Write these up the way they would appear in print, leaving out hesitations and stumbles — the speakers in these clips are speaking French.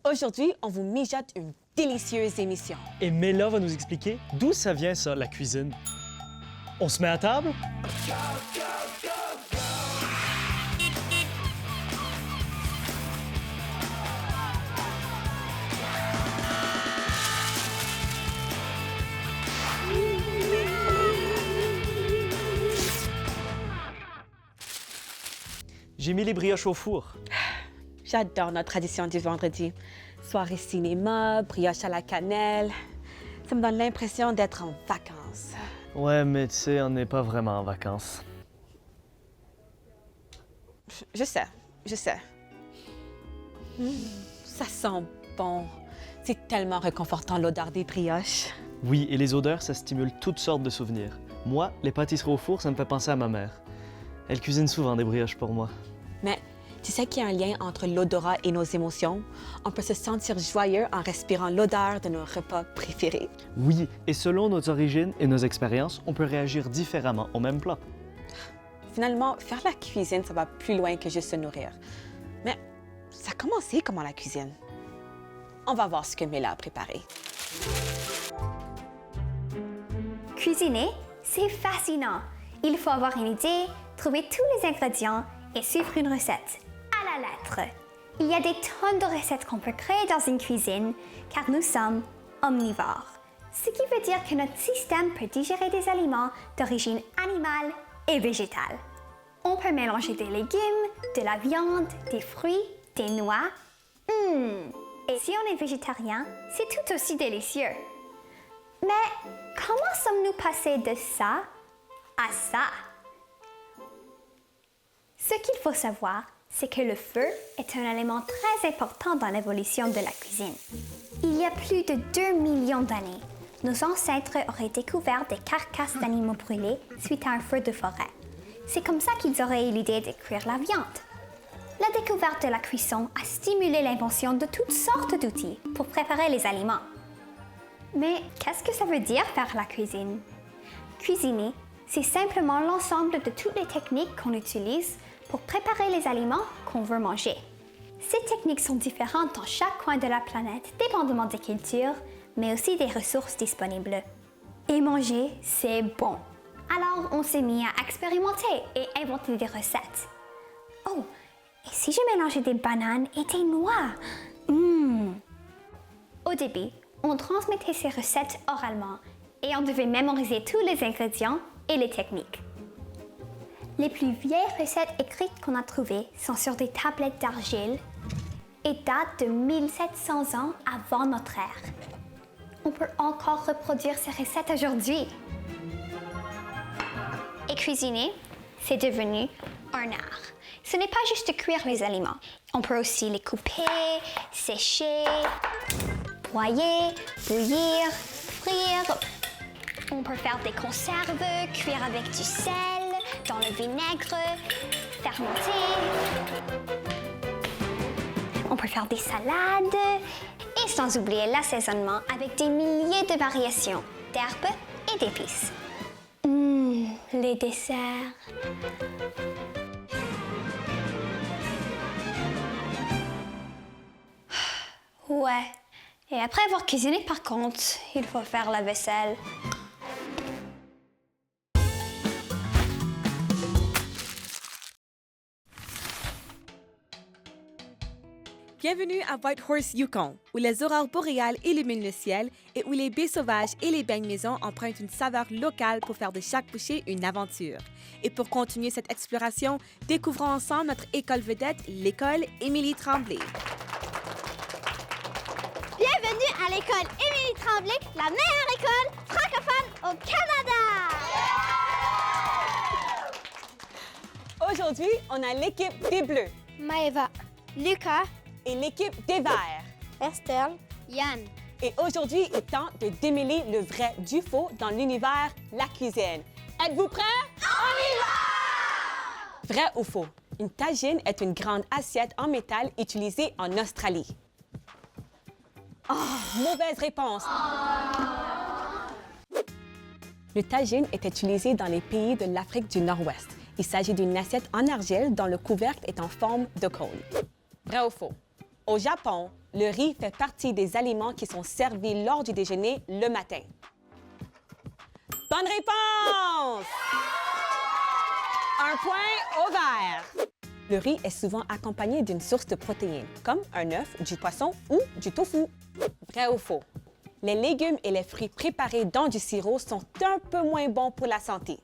Aujourd'hui, on vous mijote une délicieuse émission. Et Mela va nous expliquer d'où ça vient, ça, la cuisine. On se met à table? J'ai mis les brioches au four. J'adore notre tradition du vendredi. Soirée cinéma, brioche à la cannelle. Ça me donne l'impression d'être en vacances. Ouais, mais tu sais, on n'est pas vraiment en vacances. Je sais. Ça sent bon. C'est tellement réconfortant l'odeur des brioches. Oui, et les odeurs, ça stimule toutes sortes de souvenirs. Moi, les pâtisseries au four, ça me fait penser à ma mère. Elle cuisine souvent des brioches pour moi. Mais tu sais qu'il y a un lien entre l'odorat et nos émotions? On peut se sentir joyeux en respirant l'odeur de nos repas préférés. Oui, et selon nos origines et nos expériences, on peut réagir différemment au même plat. Finalement, faire la cuisine, ça va plus loin que juste se nourrir. Mais ça a commencé comment la cuisine? On va voir ce que Mela a préparé. Cuisiner, c'est fascinant. Il faut avoir une idée, trouver tous les ingrédients et suivre une recette à la lettre. Il y a des tonnes de recettes qu'on peut créer dans une cuisine car nous sommes omnivores. Ce qui veut dire que notre système peut digérer des aliments d'origine animale et végétale. On peut mélanger des légumes, de la viande, des fruits, des noix. Et si on est végétarien, c'est tout aussi délicieux. Mais comment sommes-nous passés de ça à ça? Ce qu'il faut savoir, c'est que le feu est un élément très important dans l'évolution de la cuisine. Il y a plus de 2 millions d'années, nos ancêtres auraient découvert des carcasses d'animaux brûlés suite à un feu de forêt. C'est comme ça qu'ils auraient eu l'idée de cuire la viande. La découverte de la cuisson a stimulé l'invention de toutes sortes d'outils pour préparer les aliments. Mais qu'est-ce que ça veut dire faire la cuisine? Cuisiner, c'est simplement l'ensemble de toutes les techniques qu'on utilise pour préparer les aliments qu'on veut manger. Ces techniques sont différentes dans chaque coin de la planète, dépendamment des cultures, mais aussi des ressources disponibles. Et manger, c'est bon. Alors, on s'est mis à expérimenter et inventer des recettes. Oh, et si je mélangeais des bananes et des noix? Au début, on transmettait ces recettes oralement et on devait mémoriser tous les ingrédients et les techniques. Les plus vieilles recettes écrites qu'on a trouvées sont sur des tablettes d'argile et datent de 1700 ans avant notre ère. On peut encore reproduire ces recettes aujourd'hui. Et cuisiner, c'est devenu un art. Ce n'est pas juste de cuire les aliments. On peut aussi les couper, sécher, broyer, bouillir, frire. On peut faire des conserves, cuire avec du sel, dans le vinaigre, fermenter. On peut faire des salades et sans oublier l'assaisonnement avec des milliers de variations d'herbes et d'épices. Les desserts. Ouais. Et après avoir cuisiné, par contre, il faut faire la vaisselle. Bienvenue à Whitehorse, Yukon, où les aurores boréales illuminent le ciel et où les baies sauvages et les beignes maison empruntent une saveur locale pour faire de chaque bouchée une aventure. Et pour continuer cette exploration, découvrons ensemble notre école vedette, l'école Émilie Tremblay. Bienvenue à l'école Émilie Tremblay, la meilleure école francophone au Canada! Aujourd'hui, on a l'équipe des Bleus Maëva, Lucas, et l'équipe des Verts. Estelle, Yann. Et aujourd'hui, il est temps de démêler le vrai du faux dans l'univers la cuisine. Êtes-vous prêts? On y va! Vrai ou faux? Une tagine est une grande assiette en métal utilisée en Australie. Mauvaise réponse. Le tagine est utilisé dans les pays de l'Afrique du Nord-Ouest. Il s'agit d'une assiette en argile dont le couvercle est en forme de cône. Vrai ou faux? Au Japon, le riz fait partie des aliments qui sont servis lors du déjeuner le matin. Bonne réponse! Un point au vert. Le riz est souvent accompagné d'une source de protéines, comme un œuf, du poisson ou du tofu. Vrai ou faux? Les légumes et les fruits préparés dans du sirop sont un peu moins bons pour la santé.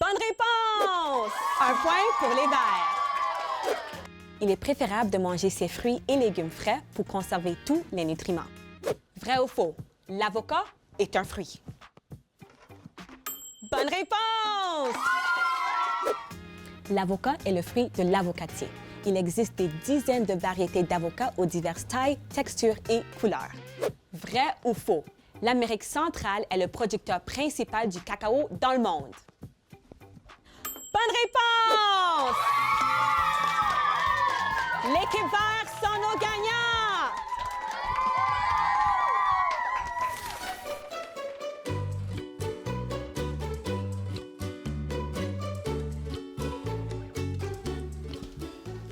Bonne réponse! Un point pour les verts. Il est préférable de manger ces fruits et légumes frais pour conserver tous les nutriments. Vrai ou faux? L'avocat est un fruit. Bonne réponse! L'avocat est le fruit de l'avocatier. Il existe des dizaines de variétés d'avocats aux diverses tailles, textures et couleurs. Vrai ou faux? L'Amérique centrale est le producteur principal du cacao dans le monde. Bonne réponse! L'équipe verte sont nos gagnants!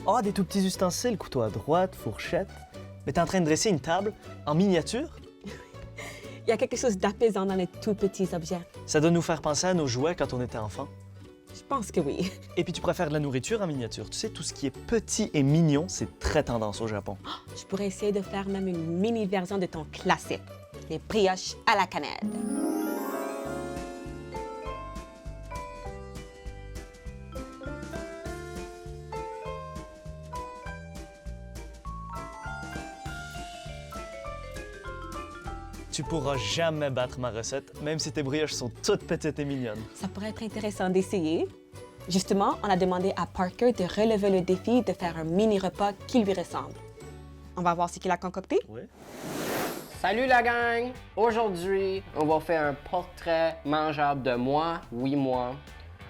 Oh, des tout petits ustensiles, couteau à droite, fourchette. Mais t'es en train de dresser une table en miniature? Il y a quelque chose d'apaisant dans les tout petits objets. Ça doit nous faire penser à nos jouets quand on était enfant. Je pense que oui. Et puis tu préfères de la nourriture en miniature. Tu sais, tout ce qui est petit et mignon, c'est très tendance au Japon. Je pourrais essayer de faire même une mini-version de ton classique, les brioches à la cannelle. Tu pourras jamais battre ma recette, même si tes brioches sont toutes petites et mignonnes. Ça pourrait être intéressant d'essayer. Justement, on a demandé à Parker de relever le défi de faire un mini-repas qui lui ressemble. On va voir ce qu'il a concocté. Oui. Salut la gang! Aujourd'hui, on va faire un portrait mangeable de moi, oui moi,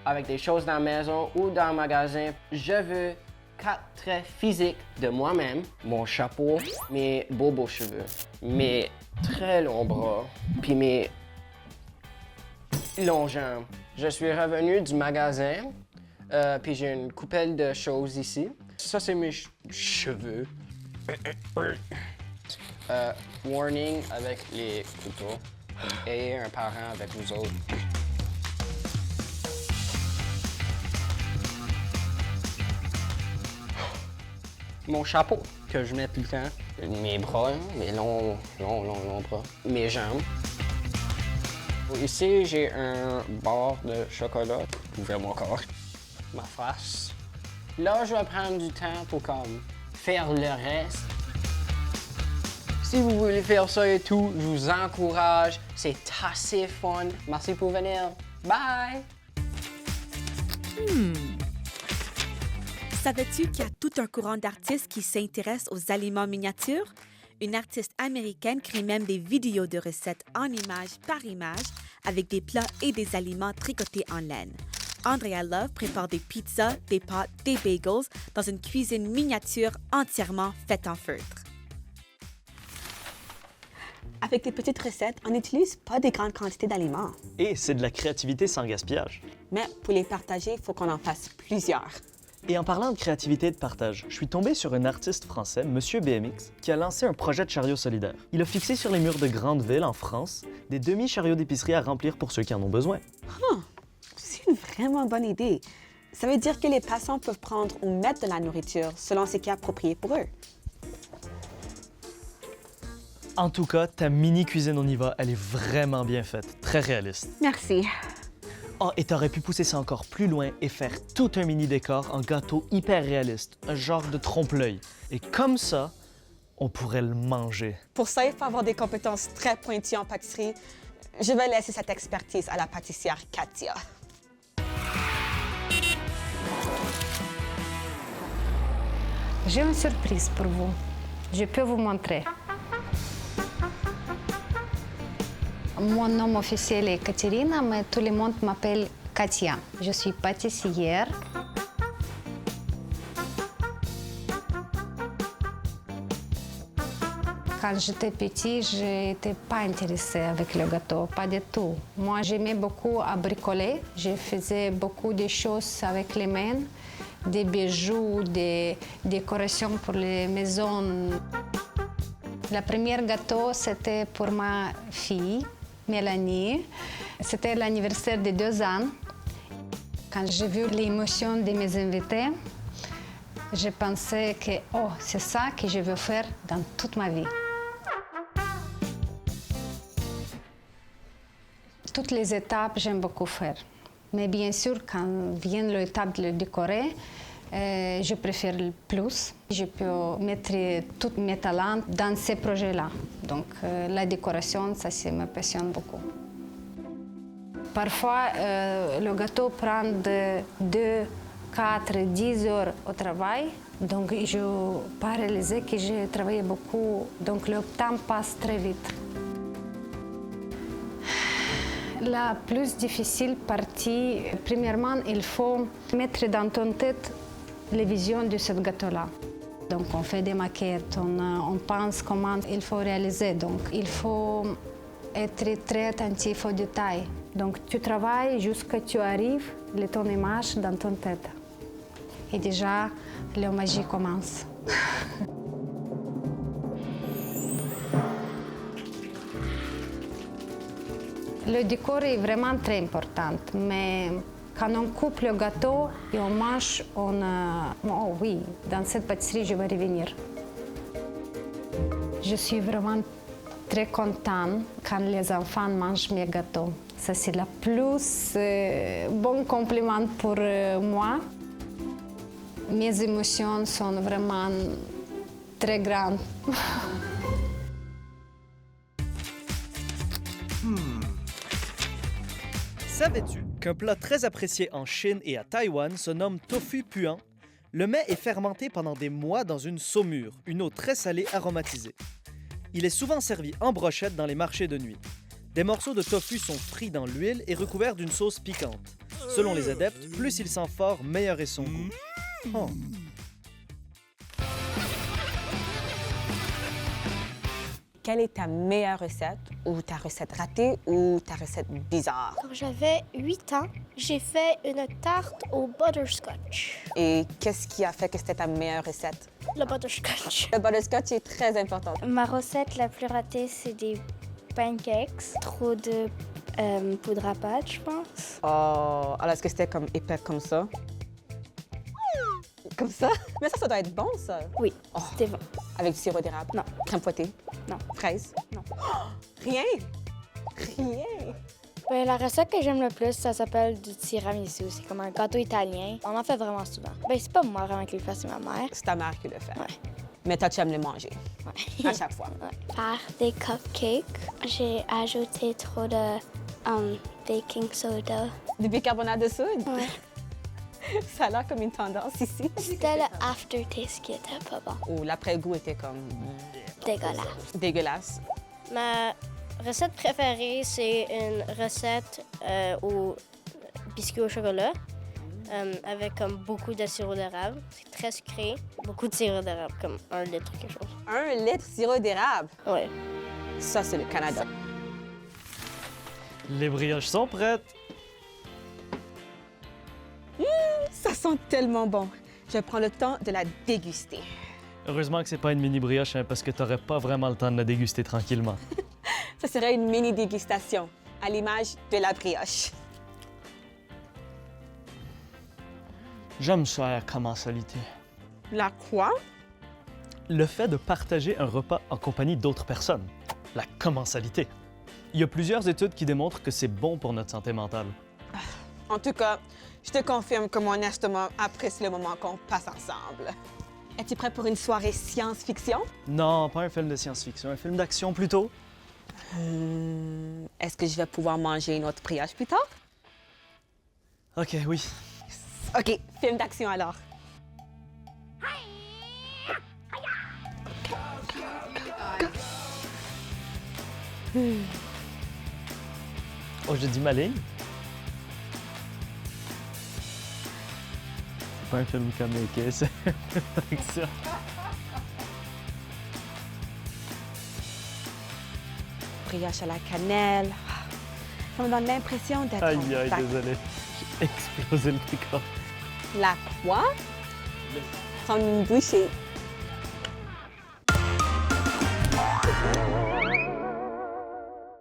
avec des choses dans la maison ou dans le magasin. Je veux 4 traits physiques de moi-même, mon chapeau, mes beaux cheveux, mes très longs bras, puis mes longs jambes. Je suis revenu du magasin, puis j'ai une coupelle de choses ici. Ça, c'est mes cheveux. Warning avec les couteaux. Ayez un parent avec vous autres. Mon chapeau que je mets tout le temps. Mes bras, mes longs bras. Mes jambes. Ici, j'ai un bar de chocolat. Ouvrir mon corps. Ma face. Là, je vais prendre du temps pour comme faire le reste. Si vous voulez faire ça et tout, je vous encourage. C'est assez fun. Merci pour venir. Bye! Savais-tu qu'il y a tout un courant d'artistes qui s'intéressent aux aliments miniatures? Une artiste américaine crée même des vidéos de recettes en image par image avec des plats et des aliments tricotés en laine. Andrea Love prépare des pizzas, des pâtes, des bagels dans une cuisine miniature entièrement faite en feutre. Avec des petites recettes, on n'utilise pas des grandes quantités d'aliments. Et c'est de la créativité sans gaspillage. Mais pour les partager, il faut qu'on en fasse plusieurs. Et en parlant de créativité et de partage, je suis tombé sur un artiste français, Monsieur BMX, qui a lancé un projet de chariot solidaire. Il a fixé sur les murs de grandes villes en France des demi-chariots d'épicerie à remplir pour ceux qui en ont besoin. C'est une vraiment bonne idée. Ça veut dire que les passants peuvent prendre ou mettre de la nourriture selon ce qui est approprié pour eux. En tout cas, ta mini-cuisine on y va, elle est vraiment bien faite, très réaliste. Merci. Oh, et t'aurais pu pousser ça encore plus loin et faire tout un mini-décor en gâteau hyper réaliste, un genre de trompe-l'œil. Et comme ça, on pourrait le manger. Pour ça, il faut avoir des compétences très pointues en pâtisserie. Je vais laisser cette expertise à la pâtissière Katia. J'ai une surprise pour vous. Je peux vous montrer. Mon nom officiel est Katerina, mais tout le monde m'appelle Katia. Je suis pâtissière. Quand j'étais petite, je n'étais pas intéressée avec le gâteau, pas du tout. Moi, j'aimais beaucoup à bricoler. Je faisais beaucoup de choses avec les mains. des bijoux, des décorations pour les maisons. Le premier gâteau, c'était pour ma fille, Mélanie. C'était l'anniversaire de 2 ans. Quand j'ai vu l'émotion de mes invités, j'ai pensé que c'est ça que je veux faire dans toute ma vie. Toutes les étapes, j'aime beaucoup faire. Mais bien sûr, quand vient l'étape de le décorer, je préfère le plus. Je peux mettre tous mes talents dans ces projets-là. Donc, la décoration, ça me passionne beaucoup. Parfois, le gâteau prend de 2, 4, 10 heures au travail. Donc, je n'ai pas réalisé que j'ai travaillé beaucoup. Donc, le temps passe très vite. La plus difficile partie, premièrement, il faut mettre dans ton tête les visions de ce gâteau-là. Donc, on fait des maquettes, on pense comment il faut réaliser. Donc, il faut être très attentif aux détails. Donc, tu travailles jusqu'à ce que tu arrives à ton image dans ton tête. Et déjà, la magie commence. Le décor est vraiment très important, mais quand on coupe le gâteau et on mange, oh oui, dans cette pâtisserie, je vais revenir. Je suis vraiment très contente quand les enfants mangent mes gâteaux. Ça, c'est le plus bon compliment pour moi. Mes émotions sont vraiment très grandes. Savais-tu qu'un plat très apprécié en Chine et à Taïwan se nomme tofu puant? Le mets est fermenté pendant des mois dans une saumure, une eau très salée aromatisée. Il est souvent servi en brochette dans les marchés de nuit. Des morceaux de tofu sont frits dans l'huile et recouverts d'une sauce piquante. Selon les adeptes, plus il sent fort, meilleur est son goût. Oh. Quelle est ta meilleure recette ou ta recette ratée ou ta recette bizarre? Quand j'avais 8 ans, j'ai fait une tarte au butterscotch. Et qu'est-ce qui a fait que c'était ta meilleure recette? Le butterscotch. Le butterscotch est très important. Ma recette la plus ratée, c'est des pancakes. Trop de poudre à pâte, je pense. Oh, alors est-ce que c'était comme épais comme ça? Comme ça? Mais ça doit être bon, ça. Oui, Oh. c'était bon. Avec du sirop d'érable? Non. Crème fouettée? Non. Fraise? Non. Oh, rien? Rien? Ben, la recette que j'aime le plus, ça s'appelle du tiramisu. C'est comme un gâteau italien. On en fait vraiment souvent. Ben, c'est pas moi vraiment qui le fais, c'est ma mère. C'est ta mère qui le fait. Ouais. Mais toi, tu aimes le manger Ouais. à chaque fois. Faire des cupcakes, j'ai ajouté trop de baking soda. Du bicarbonate de soude? Ouais. Ça a l'air comme une tendance ici. C'était le aftertaste qui était pas bon. Ou l'après-goût était comme Dégueulasse. dégueulasse. Ma recette préférée, c'est une recette au biscuit au chocolat avec comme beaucoup de sirop d'érable. C'est très sucré, beaucoup de sirop d'érable, comme 1 litre quelque chose. 1 litre de sirop d'érable. Ouais. Ça, c'est le Canada. Les brioches sont prêtes. Ça sent tellement bon. Je prends le temps de la déguster. Heureusement que c'est pas une mini brioche, hein, parce que t'aurais pas vraiment le temps de la déguster tranquillement. Ça serait une mini dégustation, à l'image de la brioche. J'aime ça, la commensalité. La quoi? Le fait de partager un repas en compagnie d'autres personnes. La commensalité. Il y a plusieurs études qui démontrent que c'est bon pour notre santé mentale. En tout cas, je te confirme que mon estomac apprécie le moment qu'on passe ensemble. Es-tu prêt pour une soirée science-fiction? Non, pas un film de science-fiction, un film d'action plutôt. Est-ce que je vais pouvoir manger une autre brioche plus tard? OK, oui. OK, film d'action alors. Oh, j'ai dit ma ligne? C'est pas un film comique, c'est un film d'action. Brioche à la cannelle. Ça me donne l'impression d'être Aïe, en aïe, vacances. désolé. J'ai explosé le décor. La quoi? Prendre une bouchée.